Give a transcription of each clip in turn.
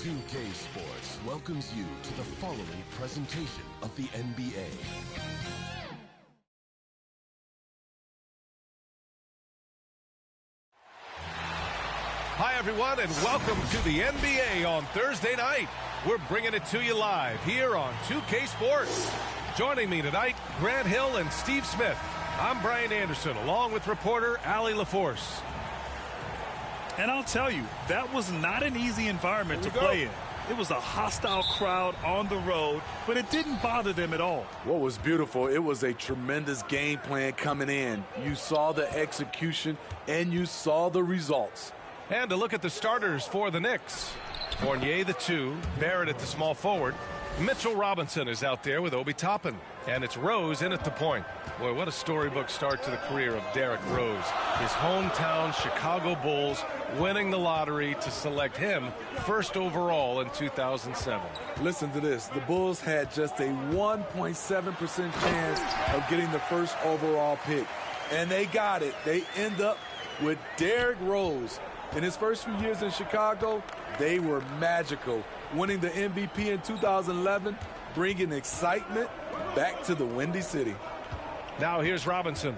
2K Sports welcomes you to the following presentation of the NBA. Hi, everyone, and welcome to the NBA on Thursday night. We're bringing it to you live here on 2K Sports. Joining me tonight, Grant Hill and Steve Smith. I'm Brian Anderson, along with reporter Allie LaForce. And I'll tell you, that was not an easy environment to play in. It was a hostile crowd on the road, but it didn't bother them at all. What was beautiful, it was a tremendous game plan coming in. You saw the execution, and you saw the results. And to look at the starters for the Knicks. Fournier, the 2, Barrett at the small forward. Mitchell Robinson is out there with Obi Toppin. And it's Rose in at the point. Boy, what a storybook start to the career of Derrick Rose. His hometown Chicago Bulls winning the lottery to select him first overall in 2007. Listen to this. The Bulls had just a 1.7% chance of getting the first overall pick. And they got it. They end up with Derrick Rose. In his first few years in Chicago, they were magical, winning the MVP in 2011, bringing excitement back to the Windy City. Now here's Robinson.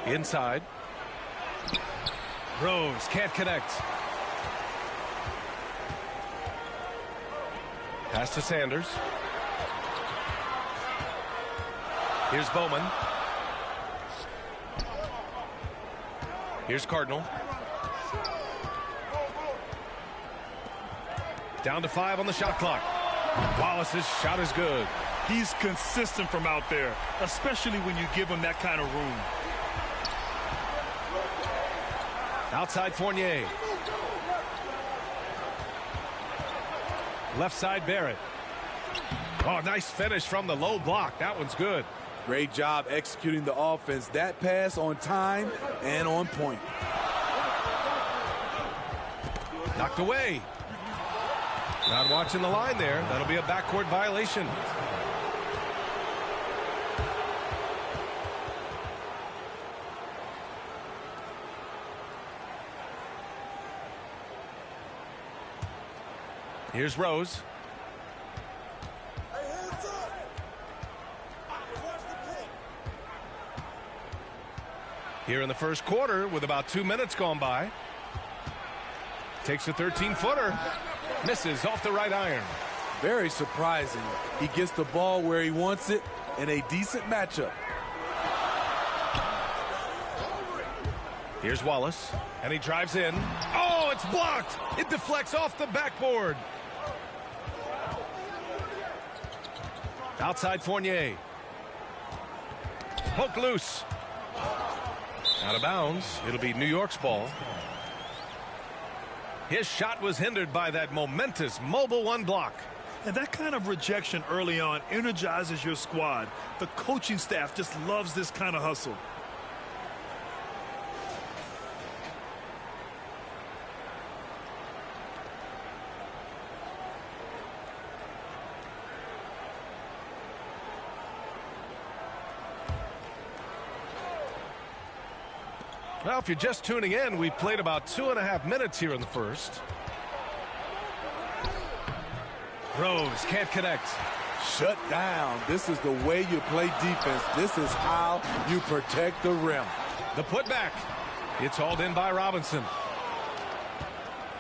Inside. Rose can't connect. Pass to Sanders. Here's Bowman. Here's Cardinal. Down to 5 on the shot clock. Wallace's shot is good. He's consistent from out there, especially when you give him that kind of room. Outside Fournier. Left side Barrett. Oh, nice finish from the low block. That one's good. Great job executing the offense. That pass on time and on point. Knocked away. Not watching the line there. That'll be a backcourt violation. Here's Rose. Here in the first quarter with about 2 minutes gone by. Takes a 13-footer. Misses off the right iron. Very surprising. He gets the ball where he wants it in a decent matchup. Here's Wallace. And he drives in. Oh, it's blocked. It deflects off the backboard. Outside Fournier. Poke loose. Out of bounds. It'll be New York's ball. His shot was hindered by that momentous mobile one block. And that kind of rejection early on energizes your squad. The coaching staff just loves this kind of hustle. Well, if you're just tuning in, we've played about 2.5 minutes here in the first. Rose can't connect. Shut down. This is the way you play defense. This is how you protect the rim. The putback. It's hauled in by Robinson.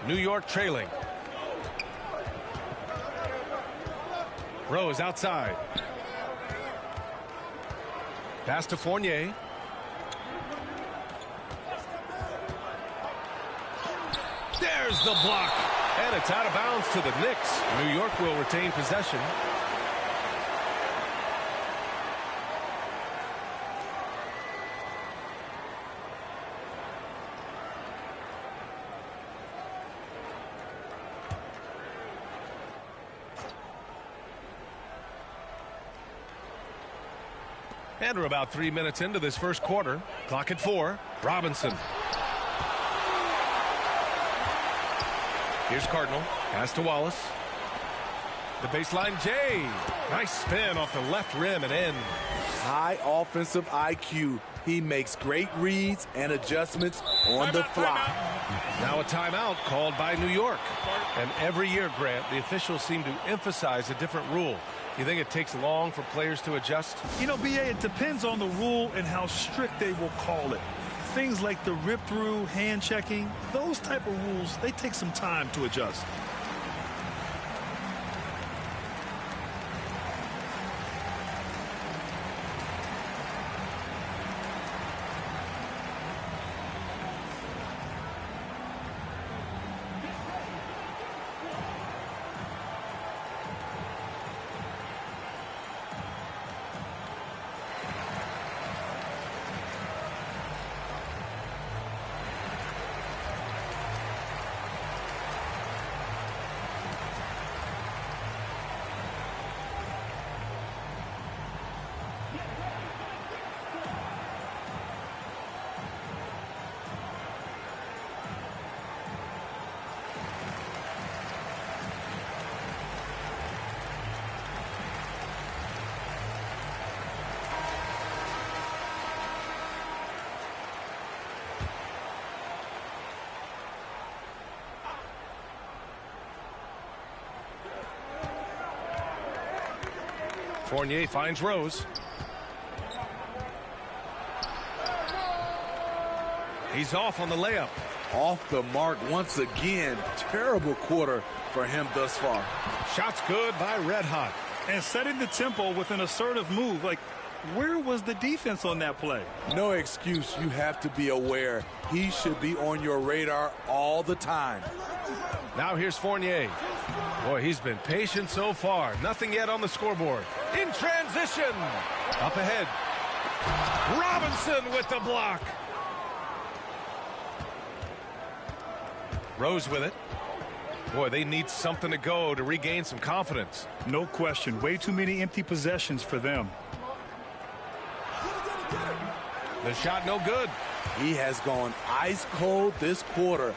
New York trailing. Rose outside. Pass to Fournier. There's the block. And it's out of bounds to the Knicks. New York will retain possession. And we're about 3 minutes into this first quarter. Clock at 4. Robinson. Here's Cardinal. Pass to Wallace. The baseline J. Nice spin off the left rim and in. High offensive IQ. He makes great reads and adjustments on the fly. Now a timeout called by New York. And every year, Grant, the officials seem to emphasize a different rule. You think it takes long for players to adjust? You know, B.A., it depends on the rule and how strict they will call it. Things like the rip-through, hand-checking, those type of rules, they take some time to adjust. Fournier finds Rose. He's off on the layup. Off the mark once again. Terrible quarter for him thus far. Shot's good by Red Hot. And setting the tempo with an assertive move. Like, where was the defense on that play? No excuse. You have to be aware. He should be on your radar all the time. Now here's Fournier. Boy, he's been patient so far. Nothing yet on the scoreboard. In transition. Up ahead. Robinson with the block. Rose with it. Boy, they need something to go to regain some confidence. No question. Way too many empty possessions for them. The shot no good. He has gone ice cold this quarter.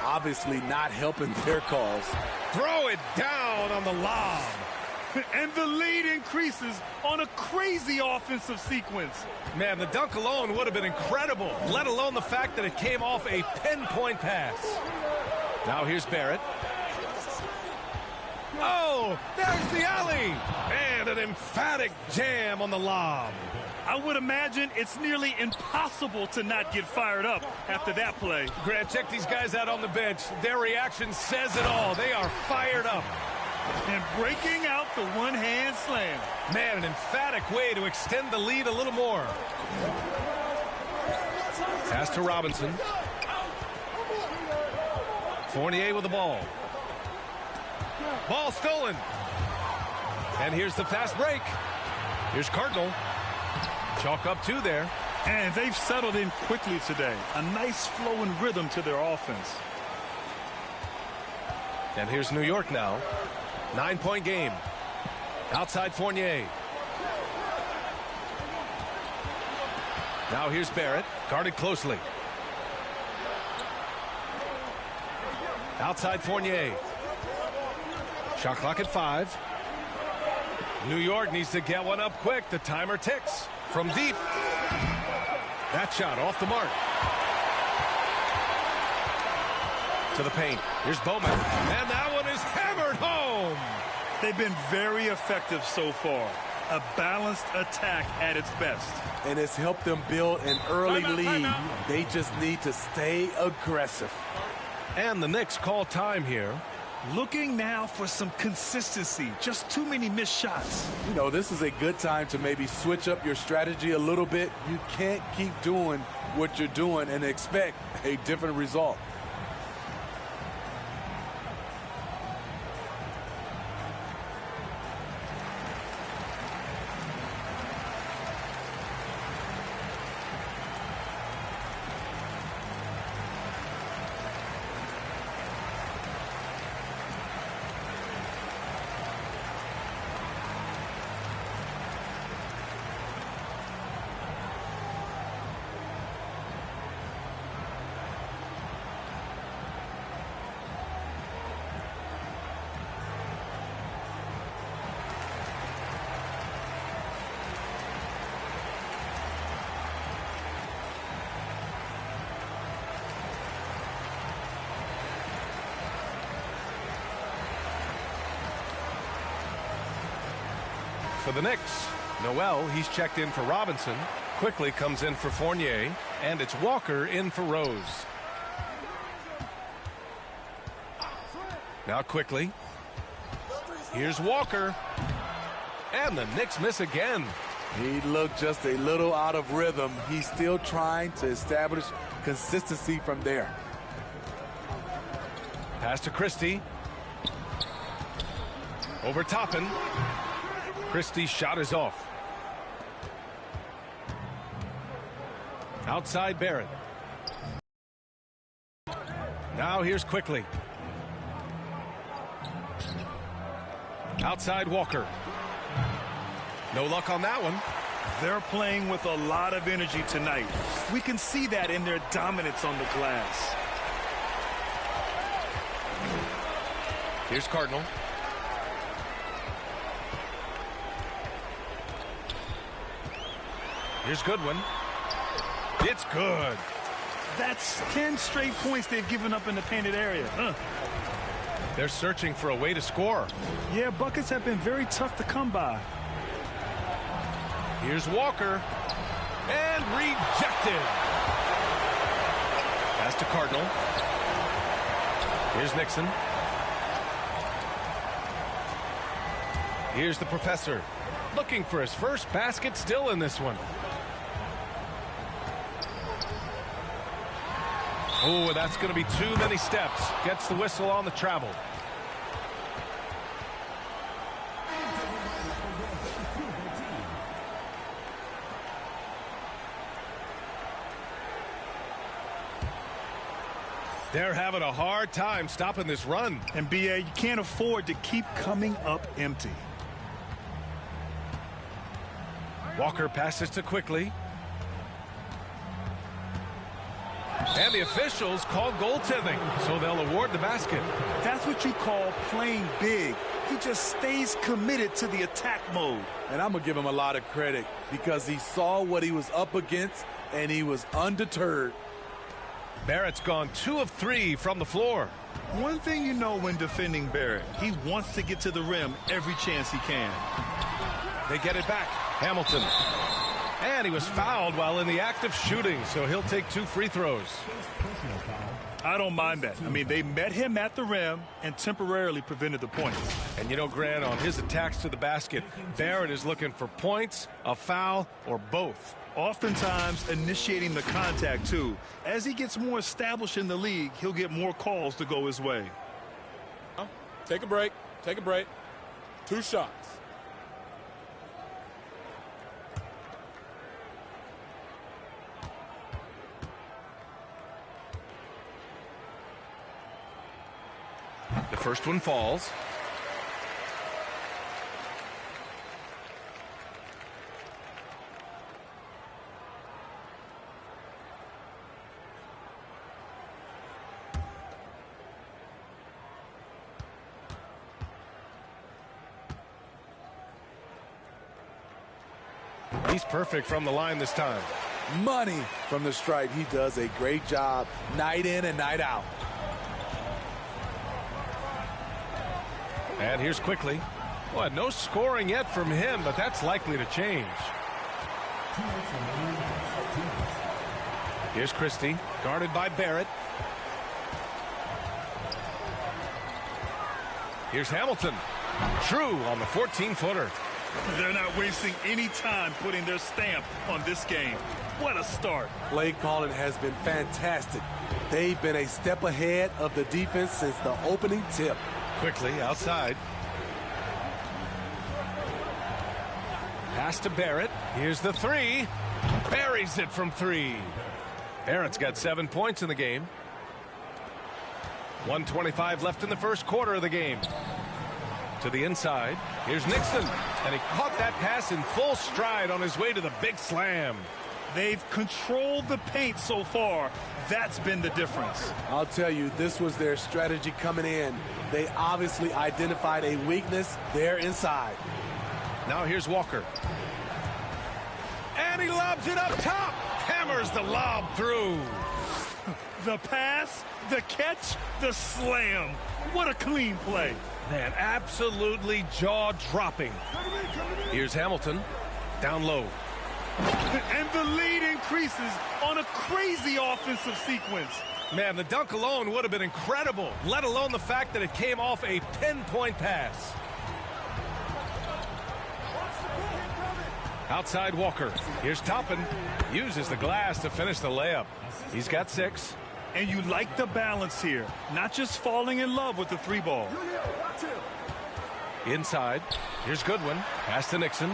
Obviously not helping their cause. Throw it down on the lob. And the lead increases on a crazy offensive sequence. Man, the dunk alone would have been incredible, let alone the fact that it came off a pinpoint pass. Now here's Barrett. Oh, there's the alley. And an emphatic jam on the lob. I would imagine it's nearly impossible to not get fired up after that play. Grant, check these guys out on the bench. Their reaction says it all. They are fired up. And breaking out the one-hand slam. Man, an emphatic way to extend the lead a little more. Pass to Robinson. Fournier with the ball. Ball stolen. And here's the fast break. Here's Cardinal. Chalk up two there. And they've settled in quickly today. A nice flowing rhythm to their offense. And here's New York now. 9-point game. Outside Fournier. Now here's Barrett. Guarded closely. Outside Fournier. Shot clock at 5. New York needs to get one up quick. The timer ticks. From deep. That shot off the mark. To the paint. Here's Bowman. And that one is hammered home. They've been very effective so far. A balanced attack at its best. And it's helped them build an early lead. They just need to stay aggressive. And the Knicks call time here. Looking now for some consistency. Just too many missed shots. You know, this is a good time to maybe switch up your strategy a little bit. You can't keep doing what you're doing and expect a different result. for the Knicks. Noel, he's checked in for Robinson. Quickly comes in for Fournier. And it's Walker in for Rose. Now quickly. Here's Walker. And the Knicks miss again. He looked just a little out of rhythm. He's still trying to establish consistency from there. Pass to Christie. Over Toppin. Christie's shot is off. Outside Barrett. Now here's Quickly. Outside Walker. No luck on that one. They're playing with a lot of energy tonight. We can see that in their dominance on the glass. Here's Cardinal. Here's Goodwin. It's good. That's 10 straight points they've given up in the painted area. They're searching for a way to score. Yeah, buckets have been very tough to come by. Here's Walker. And rejected. Pass to Cardinal. Here's Nixon. Here's the professor. Looking for his first basket still in this one. Oh, that's going to be too many steps. Gets the whistle on the travel. They're having a hard time stopping this run. And BA, you can't afford to keep coming up empty. Walker passes to Quickly. And the officials call goaltending, so they'll award the basket. That's what you call playing big. He just stays committed to the attack mode. And I'm going to give him a lot of credit because he saw what he was up against and he was undeterred. Barrett's gone 2 of 3 from the floor. One thing you know when defending Barrett, he wants to get to the rim every chance he can. They get it back. Hamilton. And he was fouled while in the act of shooting, so he'll take 2 free throws. I don't mind that. I mean, they met him at the rim and temporarily prevented the point. And you know, Grant, on his attacks to the basket, Barrett is looking for points, a foul, or both. Oftentimes initiating the contact, too. As he gets more established in the league, he'll get more calls to go his way. Take a break. Take a break. 2 shots. The first one falls. He's perfect from the line this time. Money from the stripe. He does a great job night in and night out. And here's Quickly. Well, no scoring yet from him, but that's likely to change. Here's Christie, guarded by Barrett. Here's Hamilton. True on the 14-footer. They're not wasting any time putting their stamp on this game. What a start. Play calling has been fantastic. They've been a step ahead of the defense since the opening tip. Quickly outside. Pass to Barrett. Here's the 3. Buries it from 3. Barrett's got 7 points in the game. 1:25 left in the first quarter of the game. To the inside. Here's Nixon. And he caught that pass in full stride on his way to the big slam. They've controlled the paint so far. That's been the difference. I'll tell you, this was their strategy coming in. They obviously identified a weakness there inside. Now here's Walker. And he lobs it up top. Hammers the lob through. The pass, the catch, the slam. What a clean play. Man, absolutely jaw-dropping. Here's Hamilton, down low. And the lead increases on a crazy offensive sequence. Man, the dunk alone would have been incredible, let alone the fact that it came off a pinpoint pass. Outside Walker. Here's Toppin. Uses the glass to finish the layup. He's got 6. And you like the balance here. Not just falling in love with the 3 ball. Inside. Here's Goodwin. Pass to Nixon.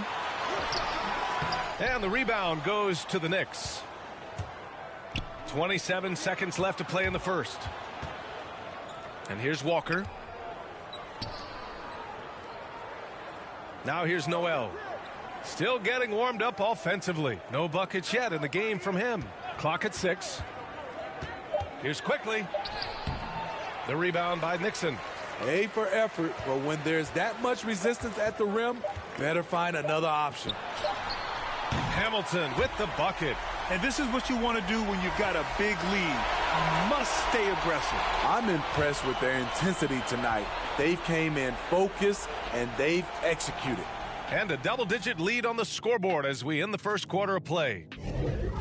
And the rebound goes to the Knicks. 27 seconds left to play in the first. And here's Walker. Now here's Noel. Still getting warmed up offensively. No buckets yet in the game from him. Clock at 6. Here's Quickly. The rebound by Nixon. A for effort, but when there's that much resistance at the rim, better find another option. Hamilton with the bucket. And this is what you want to do when you've got a big lead. You must stay aggressive. I'm impressed with their intensity tonight. They came in focused, and they've executed. And a double-digit lead on the scoreboard as we end the first quarter of play.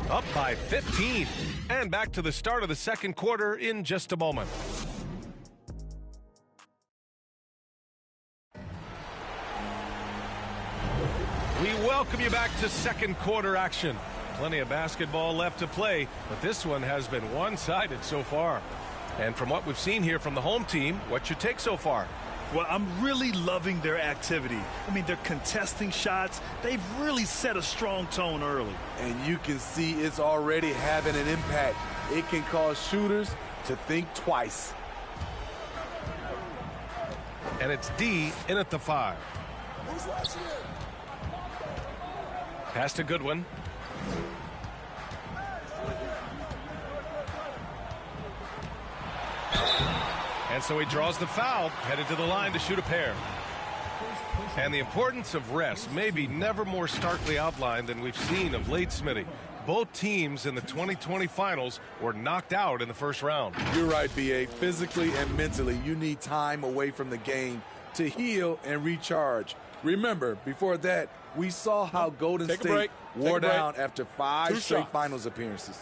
Up by 15. And back to the start of the second quarter in just a moment. We welcome you back to second quarter action. Plenty of basketball left to play, but this one has been one-sided so far. And from what we've seen here from the home team, what's your take so far? Well, I'm really loving their activity. I mean, they're contesting shots. They've really set a strong tone early. And you can see it's already having an impact. It can cause shooters to think twice. And it's D in at the 5. Pass to Goodwin. And so he draws the foul, headed to the line to shoot a pair. And the importance of rest may be never more starkly outlined than we've seen of late, Smitty. Both teams in the 2020 finals were knocked out in the first round. You're right, B.A. Physically and mentally, you need time away from the game to heal and recharge. Remember, before that, we saw how Golden State wore down after 5 straight finals appearances.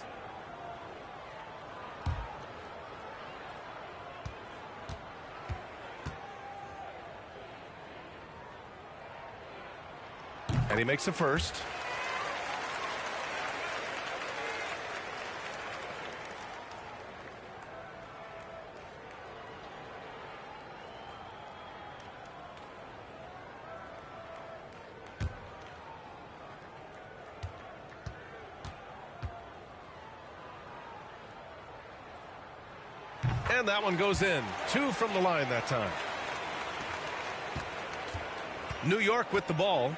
And he makes the first. And that one goes in. 2 from the line that time. New York with the ball.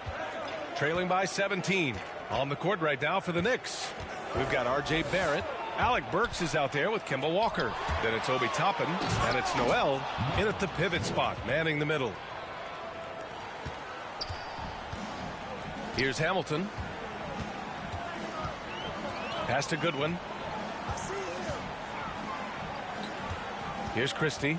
Trailing by 17. On the court right now for the Knicks. We've got R.J. Barrett. Alec Burks is out there with Kemba Walker. Then it's Obi Toppin. And it's Noel in at the pivot spot, manning the middle. Here's Hamilton. Pass to Goodwin. Here's Christie.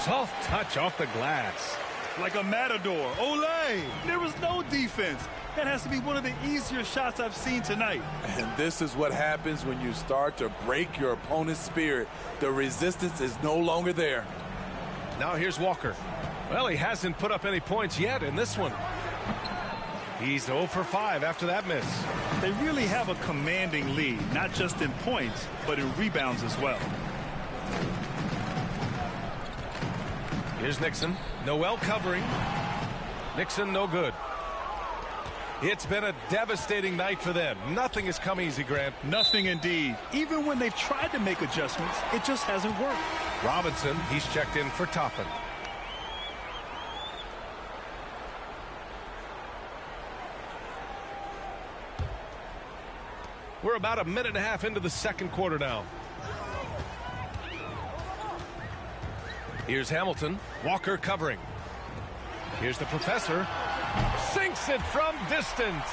Soft touch off the glass. Like a matador. Olay! There was no defense. That has to be one of the easier shots I've seen tonight. And this is what happens when you start to break your opponent's spirit. The resistance is no longer there. Now here's Walker. Well, he hasn't put up any points yet in this one. He's 0 for 5 after that miss. They really have a commanding lead, not just in points, but in rebounds as well. Here's Nixon. Noel covering. Nixon no good. It's been a devastating night for them. Nothing has come easy, Grant. Nothing indeed. Even when they've tried to make adjustments, it just hasn't worked. Robinson, he's checked in for Toppin. We're about a minute and a half into the second quarter now. Here's Hamilton. Walker covering. Here's the professor. Sinks it from distance.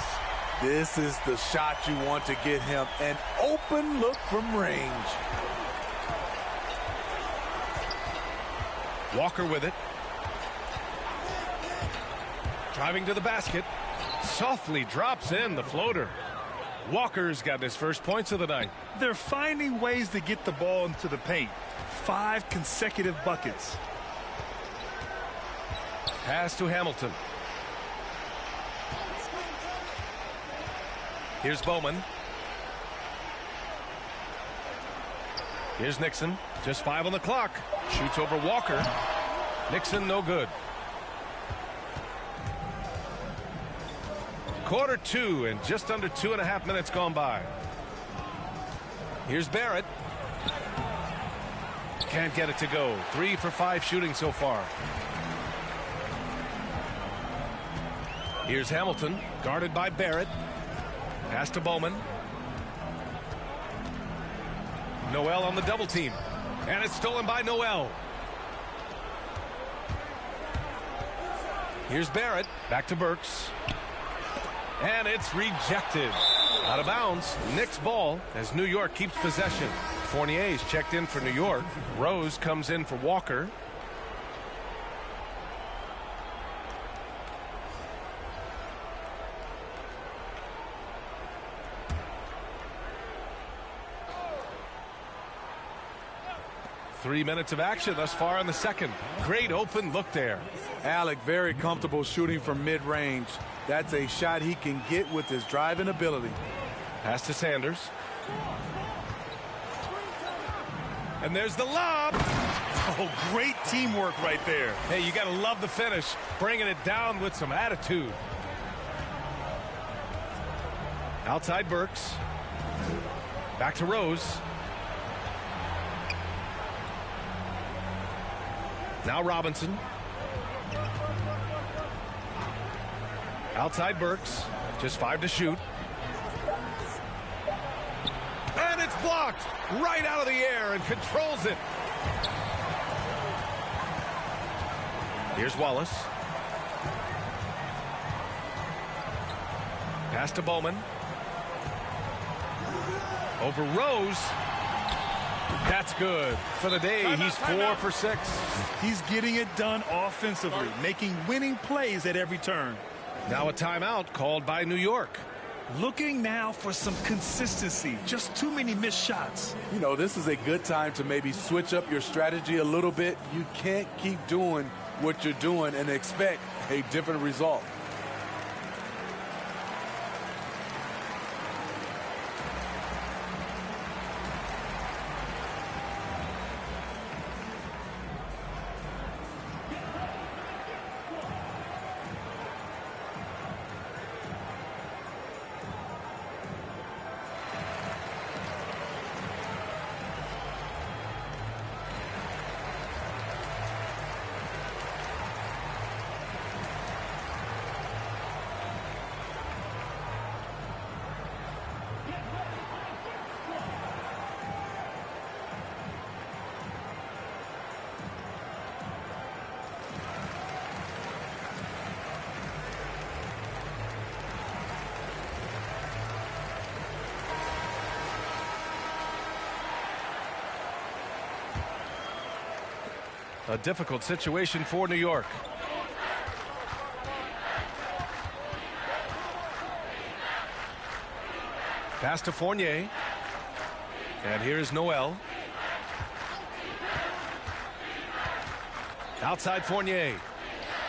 This is the shot you want to get him. An open look from range. Walker with it. Driving to the basket. Softly drops in the floater. Walker's got his first points of the night. They're finding ways to get the ball into the paint. 5 consecutive buckets. Pass to Hamilton. Here's Bowman. Here's Nixon. Just 5 on the clock. Shoots over Walker. Nixon no good. Quarter 2 and just under 2.5 minutes gone by. Here's Barrett. Can't get it to go. 3 for 5 shooting so far. Here's Hamilton, guarded by Barrett. Pass to Bowman. Noel on the double team. And it's stolen by Noel. Here's Barrett. Back to Burks. And it's rejected. Out of bounds. Knicks ball as New York keeps possession. Fournier's checked in for New York. Rose comes in for Walker. Three minutes of action thus far in the second. Great open look there. Alec very comfortable shooting from mid-range. That's a shot he can get with his driving ability. Pass to Sanders. And there's the lob. Oh, great teamwork right there. Hey, you got to love the finish. Bringing it down with some attitude. Outside Burks. Back to Rose. Now Robinson. Outside Burks. Just 5 to shoot. And it's blocked right out of the air and controls it. Here's Wallace. Pass to Bowman. Over Rose. That's good. For the day, he's 4 for 6. He's getting it done offensively, making winning plays at every turn. Now a timeout called by New York. Looking now for some consistency. Just too many missed shots. You know, this is a good time to maybe switch up your strategy a little bit. You can't keep doing what you're doing and expect a different result. A difficult situation for New York. Pass to Fournier. And here's Noel. Outside Fournier.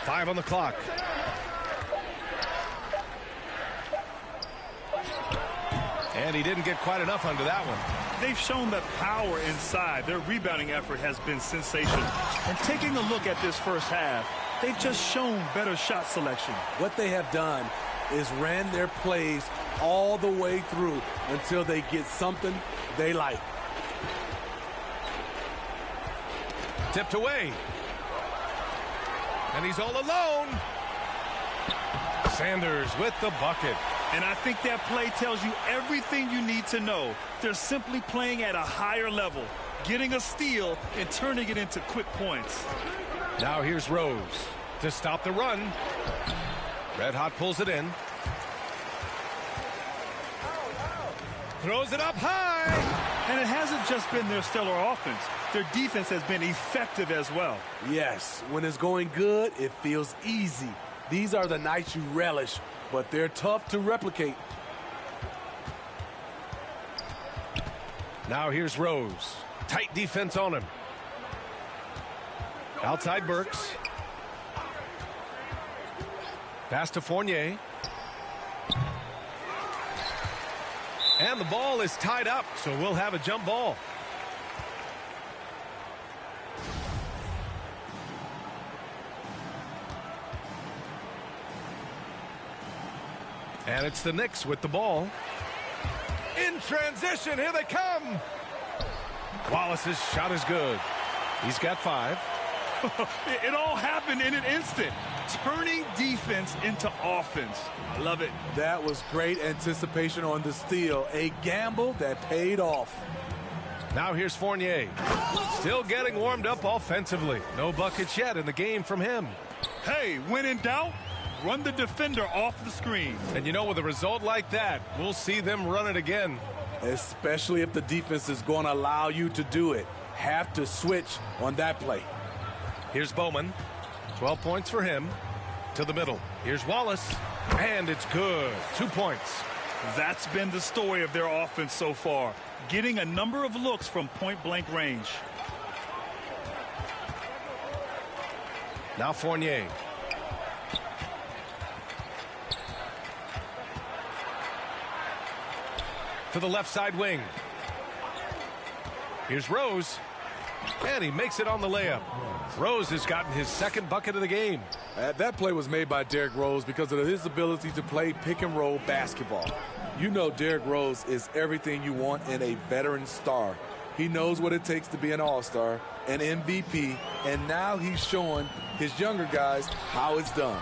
5 on the clock. And he didn't get quite enough under that one. They've shown that power inside. Their rebounding effort has been sensational. And taking a look at this first half, they've just shown better shot selection. What they have done is ran their plays all the way through until they get something they like. Tipped away. And he's all alone. Sanders with the bucket. And I think that play tells you everything you need to know. They're simply playing at a higher level, getting a steal and turning it into quick points. Now here's Rose to stop the run. Red Hot pulls it in. Throws it up high. And it hasn't just been their stellar offense. Their defense has been effective as well. Yes, when it's going good, it feels easy. These are the nights you relish, but they're tough to replicate. Now here's Rose. Tight defense on him. Outside Burks. Pass to Fournier. And the ball is tied up, so we'll have a jump ball. And it's the Knicks with the ball. In transition, here they come. Wallace's shot is good. He's got 5. It all happened in an instant. Turning defense into offense. I love it. That was great anticipation on the steal. A gamble that paid off. Now here's Fournier. Still getting warmed up offensively. No buckets yet in the game from him. Hey, when in doubt, run the defender off the screen. And you know, with a result like that, we'll see them run it again. Especially if the defense is going to allow you to do it. Have to switch on that play. Here's Bowman. 12 points for him. To the middle. Here's Wallace. And it's good. 2 points. That's been the story of their offense so far. Getting a number of looks from point-blank range. Now Fournier. To the left side wing. Here's Rose. And he makes it on the layup. Rose has gotten his second bucket of the game. That play was made by Derrick Rose because of his ability to play pick-and-roll basketball. You know Derrick Rose is everything you want in a veteran star. He knows what it takes to be an all-star, an MVP, and now he's showing his younger guys how it's done.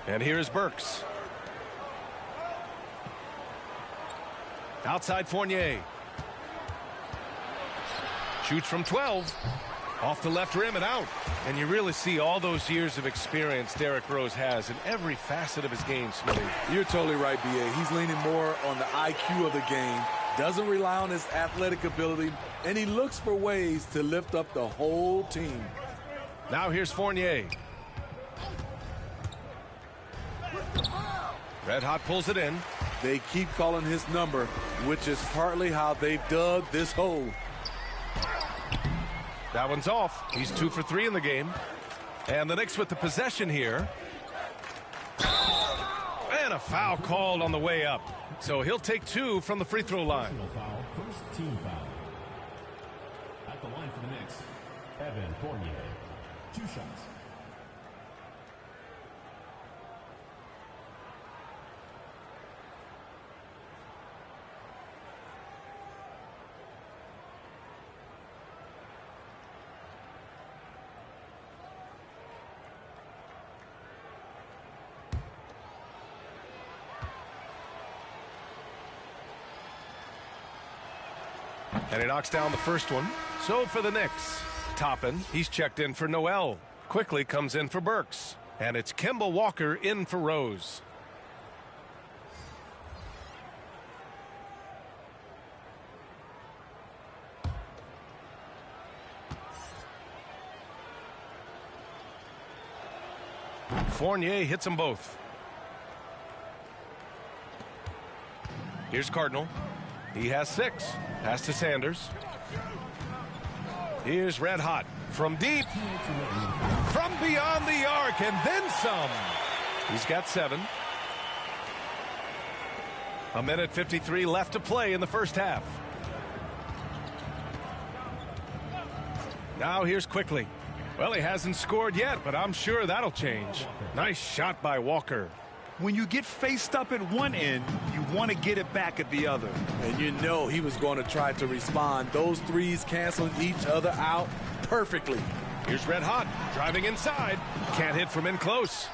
And here's Burks. Outside Fournier. Shoots from 12. Off the left rim and out. And you really see all those years of experience Derrick Rose has in every facet of his game, Smitty. You're totally right, B.A. He's leaning more on the IQ of the game, doesn't rely on his athletic ability, and he looks for ways to lift up the whole team. Now here's Fournier. Red Hot pulls it in. They keep calling his number, which is partly how they've dug this hole. That one's off. He's 2 for 3 in the game. And the Knicks with the possession here. And a foul called on the way up. So he'll take 2 from the free throw line. First team foul. At the line for the Knicks, Evan Fournier. 2 shots. And he knocks down the first one. So for the Knicks, Toppin, he's checked in for Noel. Quickly comes in for Burks. And it's Kemba Walker in for Rose. Fournier hits them both. Here's Cardinal. He has 6. Pass to Sanders. Here's Red Hot from deep. From beyond the arc and then some. He's got 7. 1:53 left to play in the first half. Now here's Quickly. Well, he hasn't scored yet, but I'm sure that'll change. Nice shot by Walker. When you get faced up at one end, you want to get it back at the other. And you know he was going to try to respond. Those threes canceling each other out perfectly. Here's Red Hot driving inside. Can't hit from in close.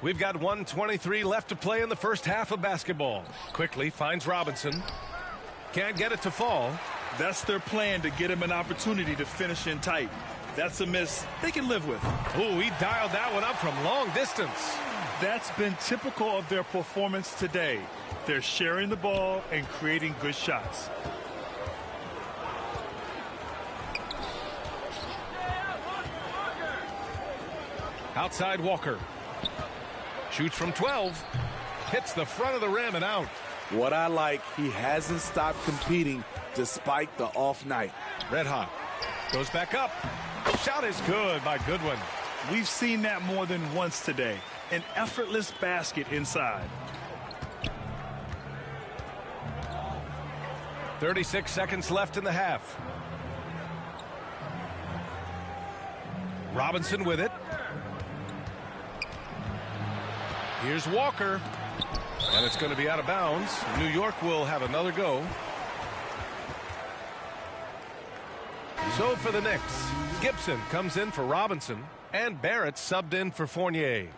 We've got 1:23 left to play in the first half of basketball. Quickly finds Robinson. Can't get it to fall. That's their plan, to get him an opportunity to finish in tight. That's a miss they can live with. Ooh, he dialed that one up from long distance. That's been typical of their performance today. They're sharing the ball and creating good shots. Outside Walker. Shoots from 12. Hits the front of the rim and out. What I like, he hasn't stopped competing despite the off night. Red hot. Goes back up. Shot is good by Goodwin. We've seen that more than once today. An effortless basket inside. 36 seconds left in the half. Robinson with it. Here's Walker. And it's going to be out of bounds. New York will have another go. So for the Knicks, Gibson comes in for Robinson, and Barrett subbed in for Fournier.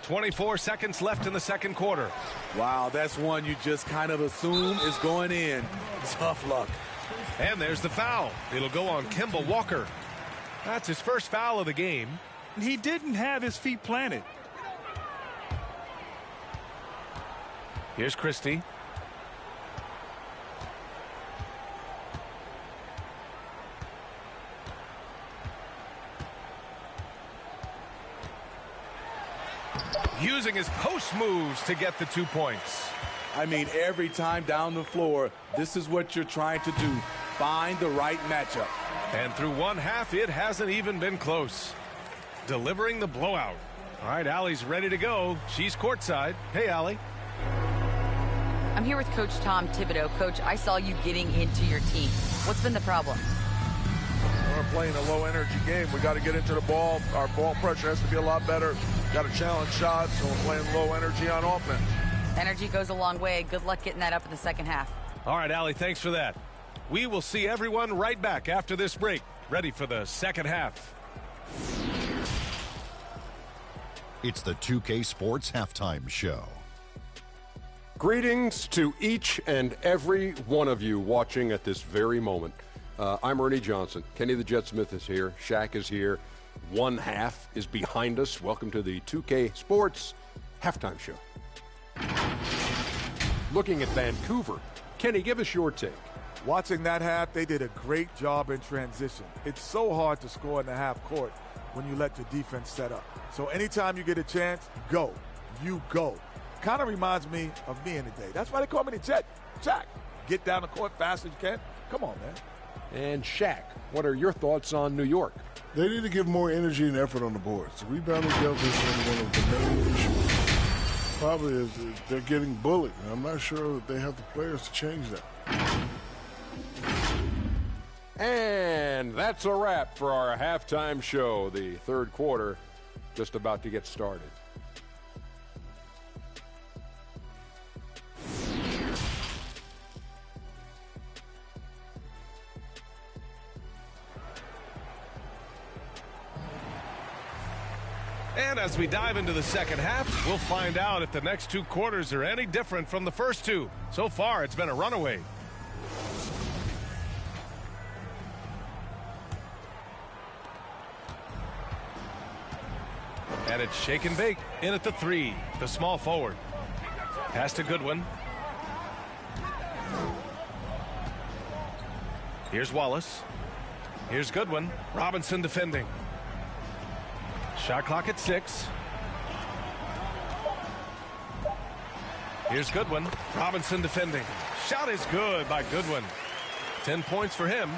.24 seconds left in the second quarter. Wow, that's one you just kind of assume is going in. Tough luck. And there's the foul. It'll go on Kemba Walker. That's his first foul of the game. He didn't have his feet planted. Here's Christie. Using his post moves to get the 2 points. I mean, every time down the floor, this is what you're trying to do. Find the right matchup. And through one half, it hasn't even been close. Delivering the blowout. All right, Allie's ready to go. She's courtside. Hey, Allie. I'm here with Coach Tom Thibodeau. Coach, I saw you getting into your team. What's been the problem? We're playing a low-energy game. We got to get into the ball. Our ball pressure has to be a lot better. Got to challenge shots, so we're playing low energy on offense. Energy goes a long way. Good luck getting that up in the second half. All right, Allie, thanks for that. We will see everyone right back after this break. Ready for the second half. It's the 2K Sports Halftime Show. Greetings to each and every one of you watching at this very moment. I'm Ernie Johnson. Kenny the Jet Smith is here. Shaq is here. One half is behind us. Welcome to the 2K Sports Halftime Show. Looking at Vancouver. Kenny, give us your take. Watching that half, they did a great job in transition. It's so hard to score in the half court when you let your defense set up. So anytime you get a chance, go. You go. Kind of reminds me of me in the day. That's why they call me the Jet. Jack, get down the court fast as you can. Come on, man. And Shaq, what are your thoughts on New York? They need to give more energy and effort on the boards. The rebounding delta is one of the main issues. Probably is they're getting bullied. And I'm not sure that they have the players to change that. And that's a wrap for our halftime show. The third quarter just about to get started. And as we dive into the second half, we'll find out if the next two quarters are any different from the first two. So far, it's been a runaway. And it's shake and bake in at the three, the small forward. Pass to Goodwin. Here's Wallace. Here's Goodwin. Robinson defending. Shot clock at 6. Here's Goodwin. Robinson defending. Shot is good by Goodwin. 10 points for him.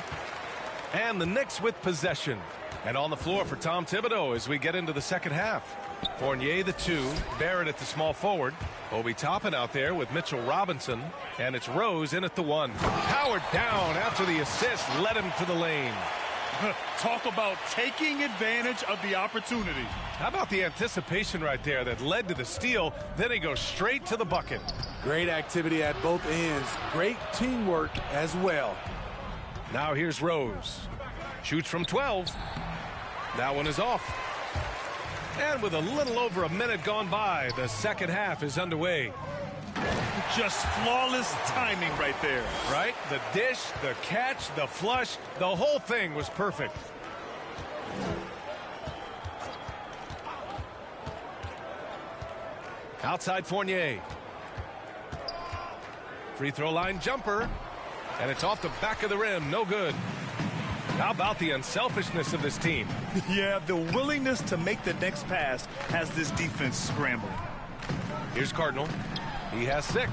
And the Knicks with possession. And on the floor for Tom Thibodeau as we get into the second half. Fournier the 2, Barrett at the small forward. Obi Toppin out there with Mitchell Robinson. And it's Rose in at the 1. Howard down after the assist led him to the lane. Talk about taking advantage of the opportunity. How about the anticipation right there that led to the steal? Then he goes straight to the bucket. Great activity at both ends. Great teamwork as well. Now here's Rose. Shoots from 12. That one is off. And with a little over a minute gone by, the second half is underway. Just flawless timing right there. Right? The dish, the catch, the flush, the whole thing was perfect. Outside Fournier. Free throw line jumper. And it's off the back of the rim. No good. How about the unselfishness of this team? Yeah, the willingness to make the next pass has this defense scrambling. Here's Cardinal. He has 6.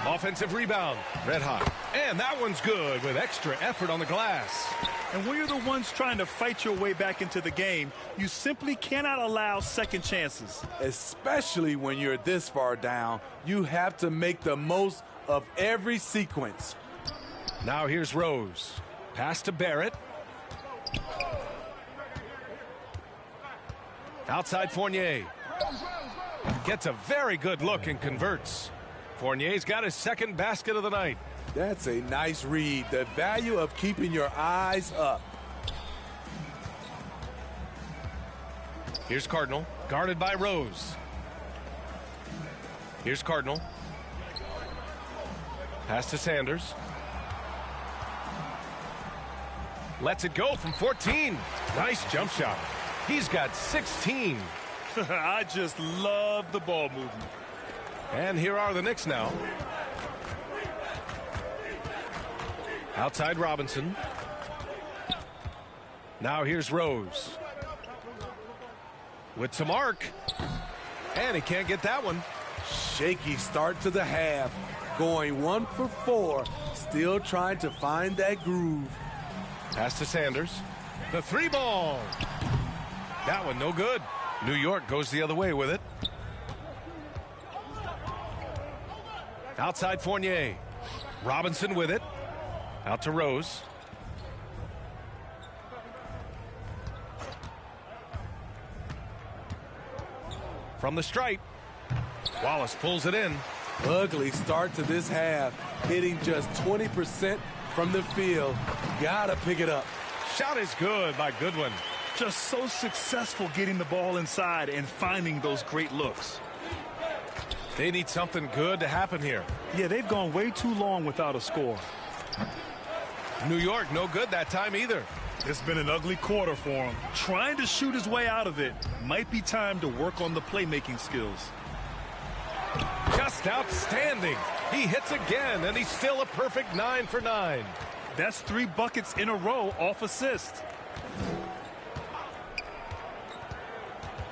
Offensive rebound. Red hot. And that one's good with extra effort on the glass. And when you're the ones trying to fight your way back into the game, you simply cannot allow second chances. Especially when you're this far down, you have to make the most of every sequence. Now here's Rose. Pass to Barrett. Outside Fournier. Gets a very good look and converts. Fournier's got his second basket of the night. That's a nice read. The value of keeping your eyes up. Here's Cardinal, guarded by Rose. Here's Cardinal. Pass to Sanders. Lets it go from 14. Nice jump shot. He's got 16. I just love the ball movement. And here are the Knicks now. Outside Robinson. Now here's Rose. With some arc. And he can't get that one. Shaky start to the half. Going 1 for 4. Still trying to find that groove. Pass to Sanders. The 3-ball. That one no good. New York goes the other way with it. Outside Fournier. Robinson with it. Out to Rose. From the stripe. Wallace pulls it in. Ugly start to this half. Hitting just 20% from the field. Gotta pick it up. Shot is good by Goodwin. Just so successful getting the ball inside and finding those great looks. They need something good to happen here. Yeah, they've gone way too long without a score. New York no good that time either. It's been an ugly quarter for him. Trying to shoot his way out of it. Might be time to work on the playmaking skills. Just outstanding. He hits again, and he's still a perfect 9 for 9. That's 3 buckets in a row off assist.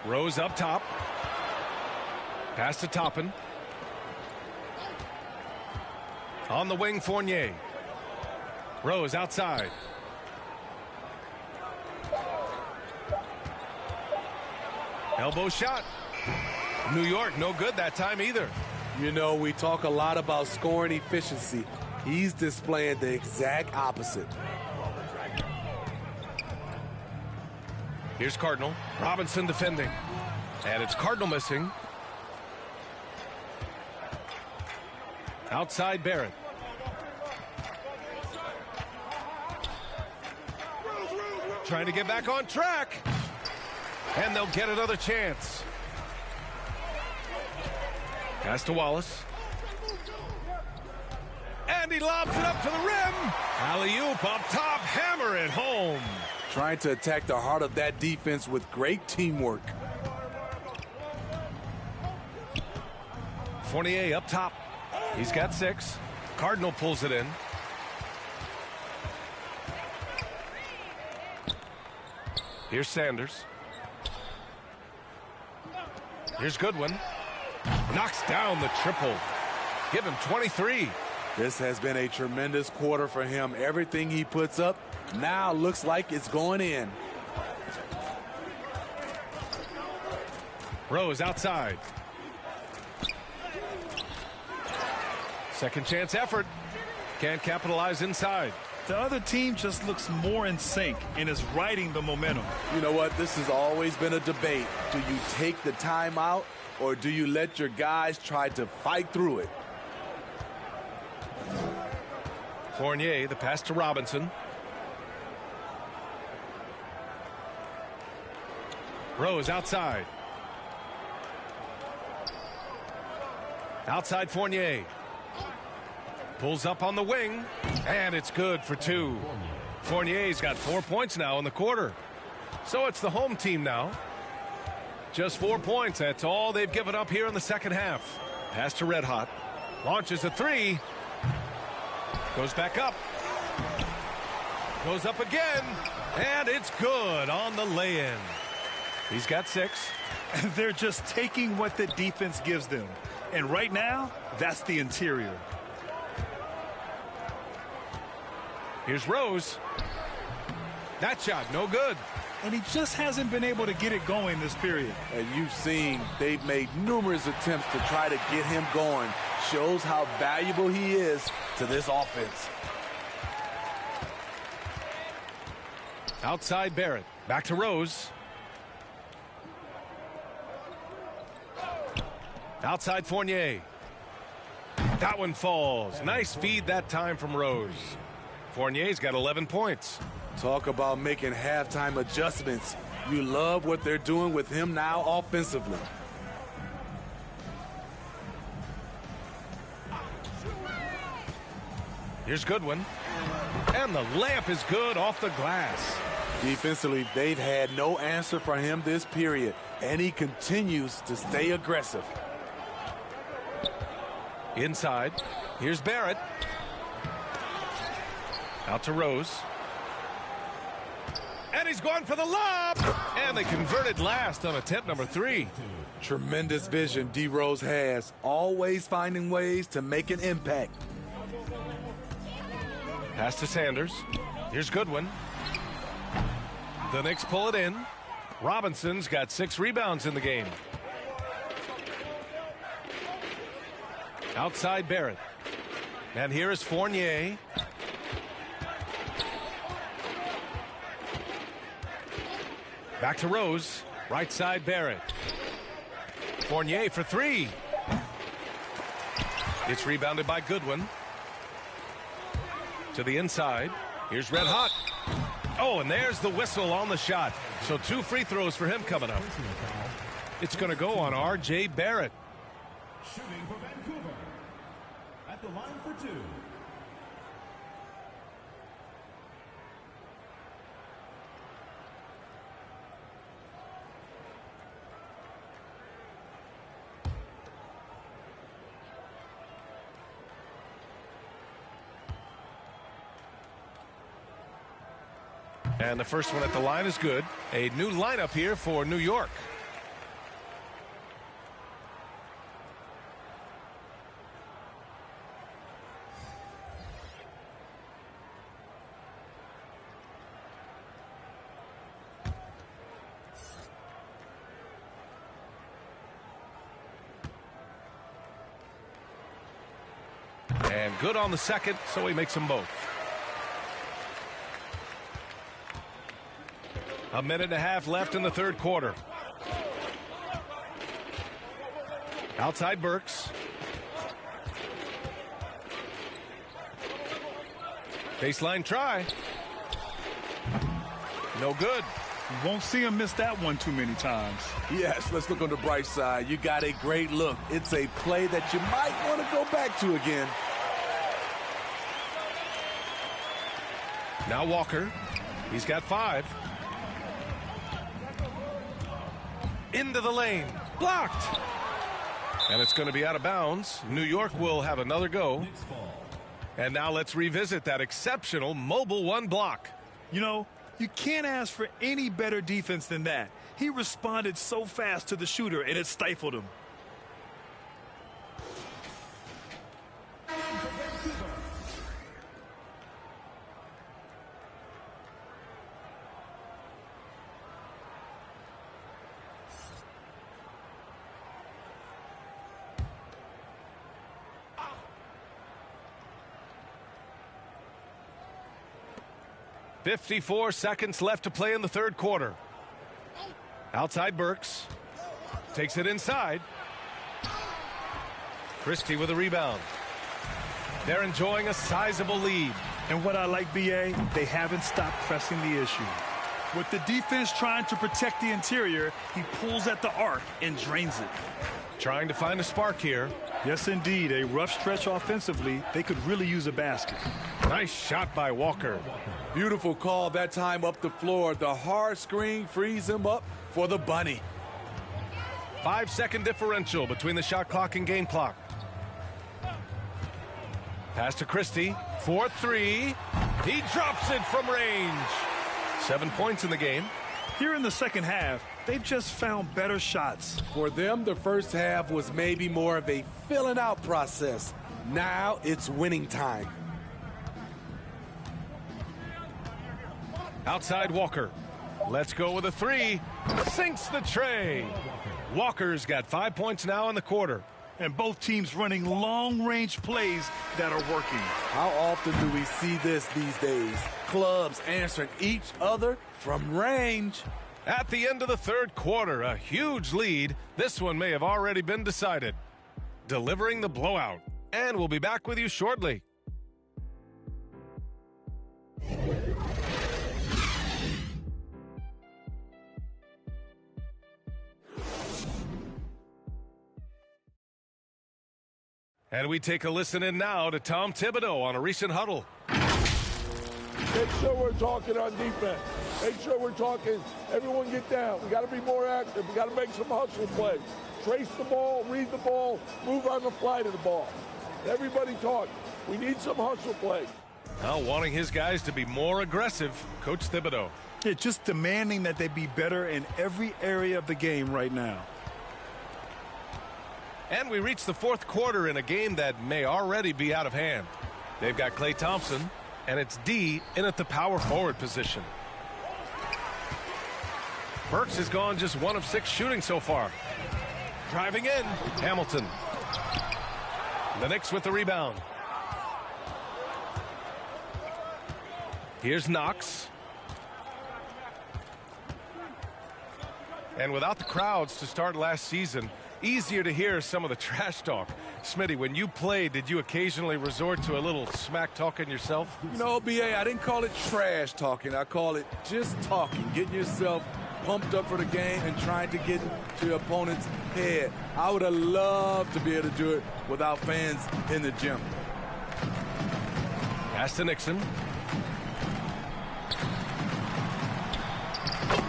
Rose up top. Pass to Toppin. On the wing, Fournier. Rose outside. Elbow shot. New York no good that time either. You know, we talk a lot about scoring efficiency. He's displaying the exact opposite. Here's Cardinal. Robinson defending. And it's Cardinal missing. Outside Barrett. Trying to get back on track. And they'll get another chance. Pass to Wallace. And he lobs it up to the rim. Alley-oop up top. Hammer it home. Trying to attack the heart of that defense with great teamwork. Fournier up top. He's got 6. Cardinal pulls it in. Here's Sanders. Here's Goodwin. Knocks down the triple. Give him 23. This has been a tremendous quarter for him. Everything he puts up now looks like it's going in. Rose outside. Second chance effort. Can't capitalize inside. The other team just looks more in sync and is riding the momentum. You know what? This has always been a debate. Do you take the timeout or do you let your guys try to fight through it? Fournier, the pass to Robinson. Rose outside. Outside Fournier. Pulls up on the wing, and it's good for 2. Fournier's got 4 points now in the quarter. So it's the home team now. Just 4 points. That's all they've given up here in the second half. Pass to Red Hot. Launches a 3. Goes back up. Goes up again. And it's good on the lay-in. He's got 6. And they're just taking what the defense gives them. And right now, that's the interior. Here's Rose. That shot, no good. And he just hasn't been able to get it going this period. And you've seen they've made numerous attempts to try to get him going. Shows how valuable he is to this offense. Outside Barrett. Back to Rose. Outside Fournier. That one falls. Nice feed that time from Rose. Fournier's got 11 points. Talk about making halftime adjustments. You love what they're doing with him now offensively. Here's Goodwin. And the layup is good off the glass. Defensively, they've had no answer for him this period, and he continues to stay aggressive. Inside. Here's Barrett. Out to Rose. And he's going for the lob. And they converted last on attempt number 3. Tremendous vision D. Rose has. Always finding ways to make an impact. Pass to Sanders. Here's Goodwin. The Knicks pull it in. Robinson's got 6 rebounds in the game. Outside Barrett. And here is Fournier. Back to Rose. Right side Barrett. Fournier for 3. It's rebounded by Goodwin. To the inside. Here's Red Hot. Oh, and there's the whistle on the shot. So 2 free throws for him coming up. It's going to go on R.J. Barrett. Shooting for Vancouver. At the line for 2. And the first one at the line is good. A new lineup here for New York. And good on the second, so he makes them both. A minute and a half left in the third quarter. Outside Burks. Baseline try. No good. You won't see him miss that one too many times. Yes, let's look on the bright side. You got a great look. It's a play that you might want to go back to again. Now Walker. He's got 5. Into the lane. Blocked. And it's going to be out of bounds. New York will have another go. And now let's revisit that exceptional mobile 1 block. You know, you can't ask for any better defense than that. He responded so fast to the shooter, and it stifled him. .54 seconds left to play in the third quarter. Outside Burks. Takes it inside. Christie with a rebound. They're enjoying a sizable lead. And what I like, B.A., they haven't stopped pressing the issue. With the defense trying to protect the interior, he pulls at the arc and drains it. Trying to find a spark here. Yes, indeed. A rough stretch offensively. They could really use a basket. Nice shot by Walker. Beautiful call that time up the floor. The hard screen frees him up for the bunny. 5-second differential between the shot clock and game clock. Pass to Christie. 4-3. He drops it from range. 7 points in the game. Here in the second half, they've just found better shots. For them, the first half was maybe more of a filling out process. Now it's winning time. Outside Walker. Let's go with a 3. Sinks the tray. Walker's got 5 points now in the quarter. And both teams running long-range plays that are working. How often do we see this these days? Clubs answering each other from range. At the end of the third quarter, a huge lead. This one may have already been decided. Delivering the blowout. And we'll be back with you shortly. And we take a listen in now to Tom Thibodeau on a recent huddle. Make sure we're talking on defense. Make sure we're talking, everyone get down. We got to be more active. We got to make some hustle plays. Trace the ball, read the ball, move on the fly to the ball. Everybody talk. We need some hustle plays. Now wanting his guys to be more aggressive, Coach Thibodeau. Yeah, just demanding that they be better in every area of the game right now. And we reach the fourth quarter in a game that may already be out of hand. They've got Klay Thompson, and it's D in at the power forward position. Burks has gone just 1 of 6 shooting so far. Driving in, Hamilton. The Knicks with the rebound. Here's Knox. And without the crowds to start last season, easier to hear some of the trash talk. Smitty, when you played, did you occasionally resort to a little smack talking yourself? You know, BA, I didn't call it trash talking. I call it just talking, getting yourself pumped up for the game and trying to get to your opponent's head. I would have loved to be able to do it without fans in the gym. Pass to Nixon.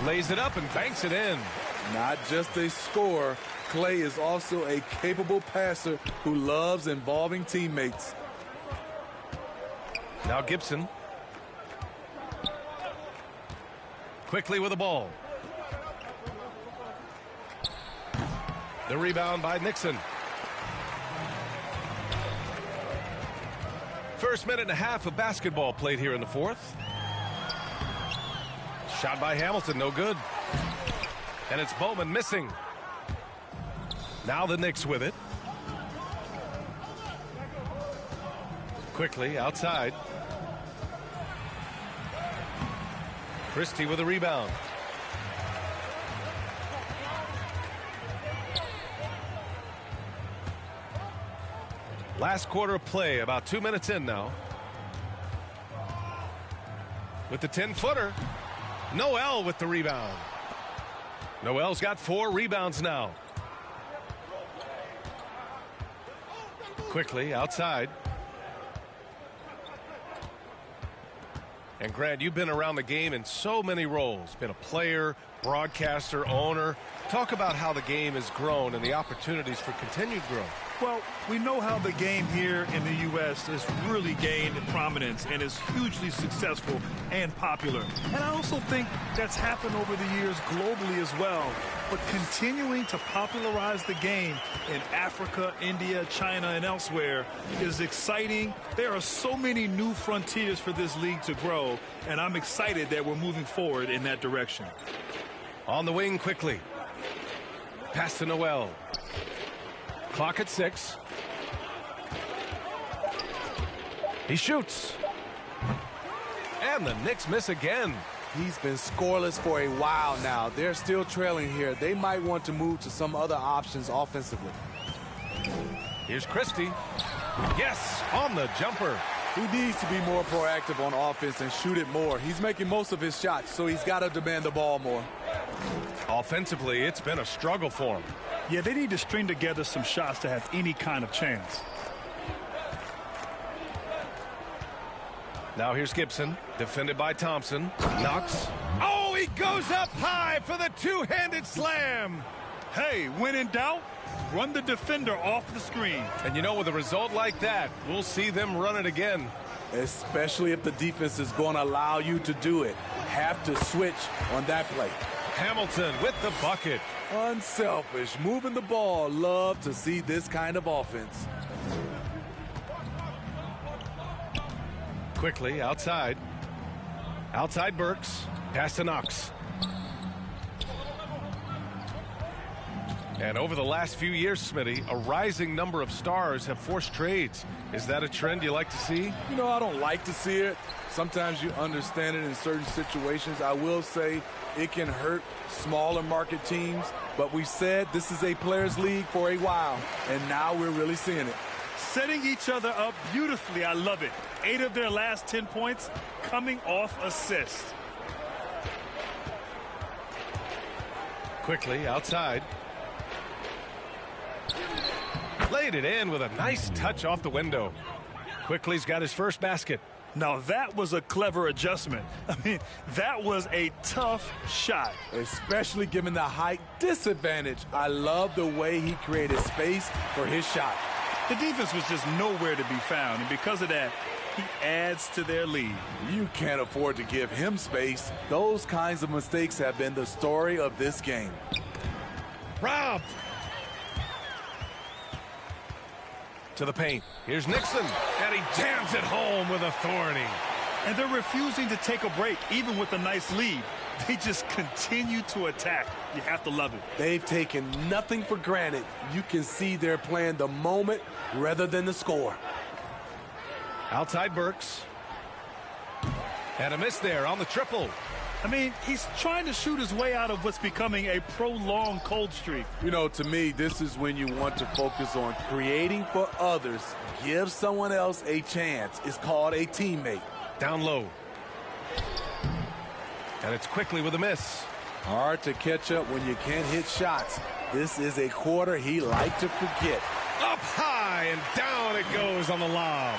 Lays it up and banks it in. Not just a scorer. Klay is also a capable passer who loves involving teammates. Now Gibson. Quickly with the ball. The rebound by Nixon. First minute and a half of basketball played here in the fourth. Shot by Hamilton, no good. And it's Bowman missing. Now the Knicks with it. Quickly outside. Christie with a rebound. Last quarter of play, about 2 minutes in now. With the 10-footer, Noel with the rebound. Noel's got 4 rebounds now. Quickly outside. And Grant, you've been around the game in so many roles. Been a player, broadcaster, owner. Talk about how the game has grown and the opportunities for continued growth. Well, we know how the game here in the U.S. has really gained prominence and is hugely successful and popular. And I also think that's happened over the years globally as well. But continuing to popularize the game in Africa, India, China, and elsewhere is exciting. There are so many new frontiers for this league to grow, and I'm excited that we're moving forward in that direction. On the wing quickly. Pass to Noel. Clock at 6. He shoots. And the Knicks miss again. He's been scoreless for a while now. They're still trailing here. They might want to move to some other options offensively. Here's Christie. Yes, on the jumper. He needs to be more proactive on offense and shoot it more. He's making most of his shots, so he's got to demand the ball more. Offensively, it's been a struggle for him. Yeah, they need to string together some shots to have any kind of chance. Now here's Gibson, defended by Thompson. Knox. Oh, he goes up high for the two-handed slam. Hey, when in doubt, run the defender off the screen. And you know, with a result like that, we'll see them run it again. Especially if the defense is going to allow you to do it. Have to switch on that play. Hamilton with the bucket. Unselfish, moving the ball. Love to see this kind of offense. Quickly, outside. Outside Burks. Pass to Knox. And over the last few years, Smitty, a rising number of stars have forced trades. Is that a trend you like to see? You know, I don't like to see it. Sometimes you understand it in certain situations. I will say it can hurt smaller market teams, but we said this is a players' league for a while, and now we're really seeing it. Setting each other up beautifully. I love it. 8 of their last 10 points coming off assists. Quickly, outside. Laid it in with a nice touch off the window. Quickly's got his first basket. Now that was a clever adjustment. I mean, that was a tough shot. Especially given the height disadvantage. I love the way he created space for his shot. The defense was just nowhere to be found, and because of that, he adds to their lead. You can't afford to give him space. Those kinds of mistakes have been the story of this game. Robbed. To the paint. Here's Nixon, and he jams it home with authority. And they're refusing to take a break, even with a nice lead. They just continue to attack. You have to love it. They've taken nothing for granted. You can see they're playing the moment rather than the score. Outside Burks. And a miss there on the triple. I mean, he's trying to shoot his way out of what's becoming a prolonged cold streak. You know, to me, this is when you want to focus on creating for others. Give someone else a chance. It's called a teammate. Down low. And it's Quickly with a miss. Hard to catch up when you can't hit shots. This is a quarter he liked to forget. Up high and down it goes on the lob.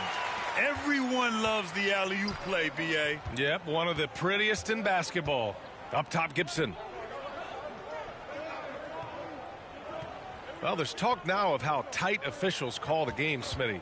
Everyone loves the alley-oop play, B.A. Yep, one of the prettiest in basketball. Up top, Gibson. Well, there's talk now of how tight officials call the game, Smitty.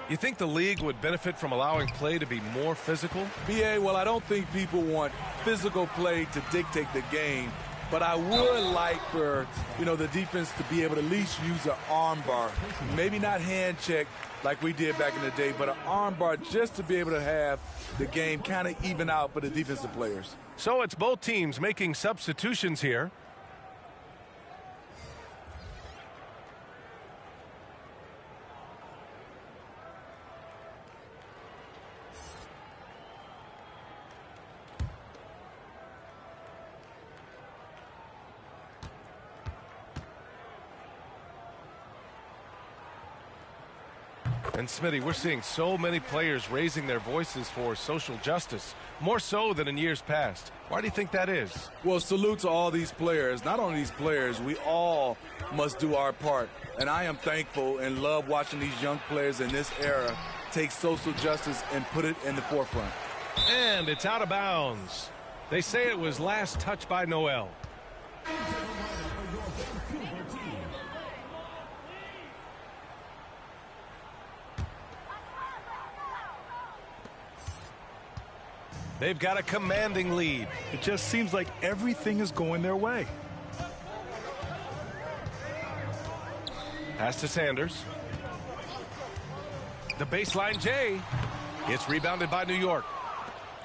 You think the league would benefit from allowing play to be more physical? B.A., well, I don't think people want physical play to dictate the game, but I would like for, the defense to be able to at least use an arm bar. Maybe not hand check like we did back in the day, but an arm bar just to be able to have the game kind of even out for the defensive players. So it's both teams making substitutions here. And Smitty, we're seeing so many players raising their voices for social justice, more so than in years past. Why do you think that is? Well, salute to all these players. Not only these players, we all must do our part. And I am thankful and love watching these young players in this era take social justice and put it in the forefront. And it's out of bounds. They say it was last touched by Noel. They've got a commanding lead. It just seems like everything is going their way. Pass to Sanders. The baseline J. It's rebounded by New York.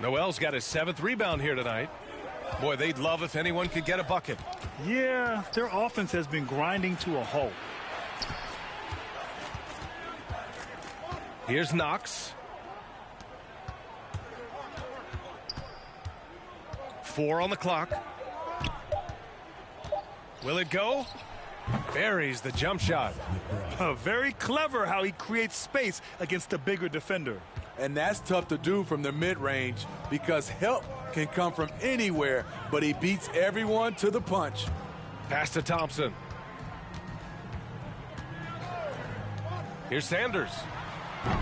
Noel's got his 7th rebound here tonight. Boy, they'd love if anyone could get a bucket. Yeah, their offense has been grinding to a halt. Here's Knox. 4 on the clock. Will it go? Buries the jump shot. Very clever how he creates space against the bigger defender. And that's tough to do from the mid-range because help can come from anywhere, but he beats everyone to the punch. Pass to Thompson. Here's Sanders.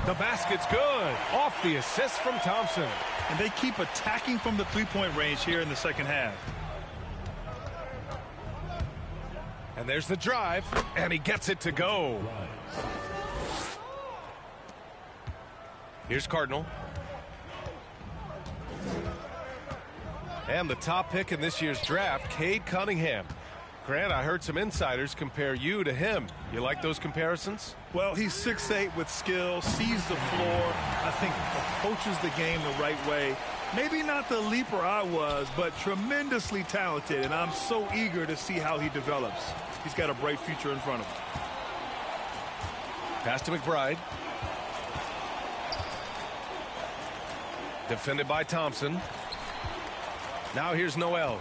The basket's good. Off the assist from Thompson. And they keep attacking from the three-point range here in the second half. And there's the drive, and he gets it to go. Here's Cardinal. And the top pick in this year's draft, Cade Cunningham. Grant, I heard some insiders compare you to him. You like those comparisons? Well, he's 6'8" with skill, sees the floor, I think approaches the game the right way. Maybe not the leaper I was, but tremendously talented, and I'm so eager to see how he develops. He's got a bright future in front of him. Pass to McBride. Defended by Thompson. Now here's Noel.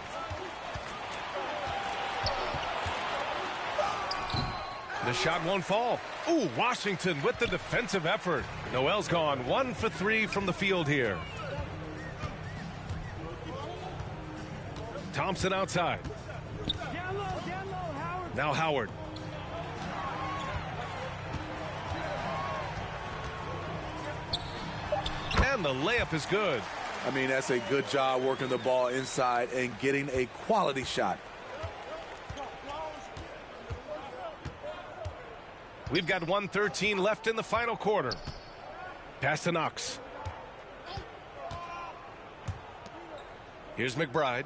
The shot won't fall. Ooh, Washington with the defensive effort. Noel's gone 1 for 3 from the field here. Thompson outside. Now Howard. And the layup is good. I mean, that's a good job working the ball inside and getting a quality shot. We've got 1:13 left in the final quarter. Pass to Knox. Here's McBride.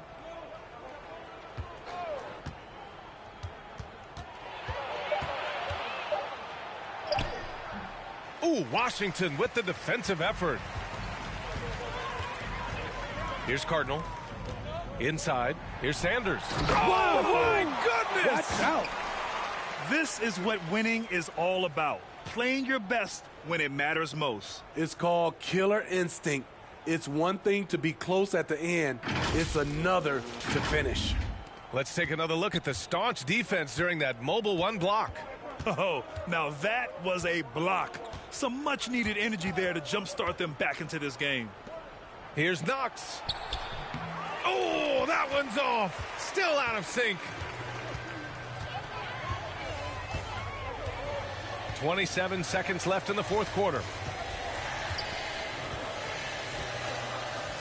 Ooh, Washington with the defensive effort. Here's Cardinal. Inside. Here's Sanders. Oh, my goodness! Watch out. This is what winning is all about. Playing your best when it matters most. It's called killer instinct. It's one thing to be close at the end. It's another to finish. Let's take another look at the staunch defense during that Mobile One block. Oh, now that was a block. Some much-needed energy there to jumpstart them back into this game. Here's Knox. Oh, that one's off. Still out of sync. 27 seconds left in the fourth quarter.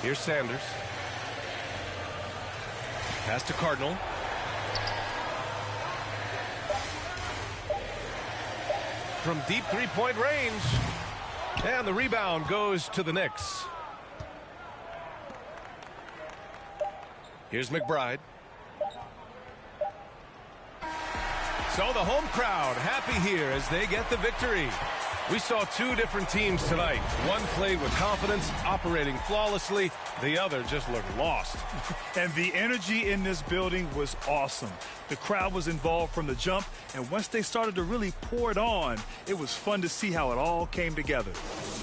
Here's Sanders. Pass to Cardinal. From deep three-point range. And the rebound goes to the Knicks. Here's McBride. So the home crowd happy here as they get the victory. We saw two different teams tonight. One played with confidence, operating flawlessly. The other just looked lost. And the energy in this building was awesome. The crowd was involved from the jump, and once they started to really pour it on, it was fun to see how it all came together.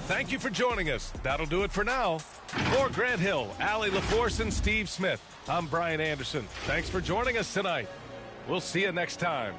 Thank you for joining us. That'll do it for now. For Grant Hill, Allie LaForce, and Steve Smith, I'm Brian Anderson. Thanks for joining us tonight. We'll see you next time.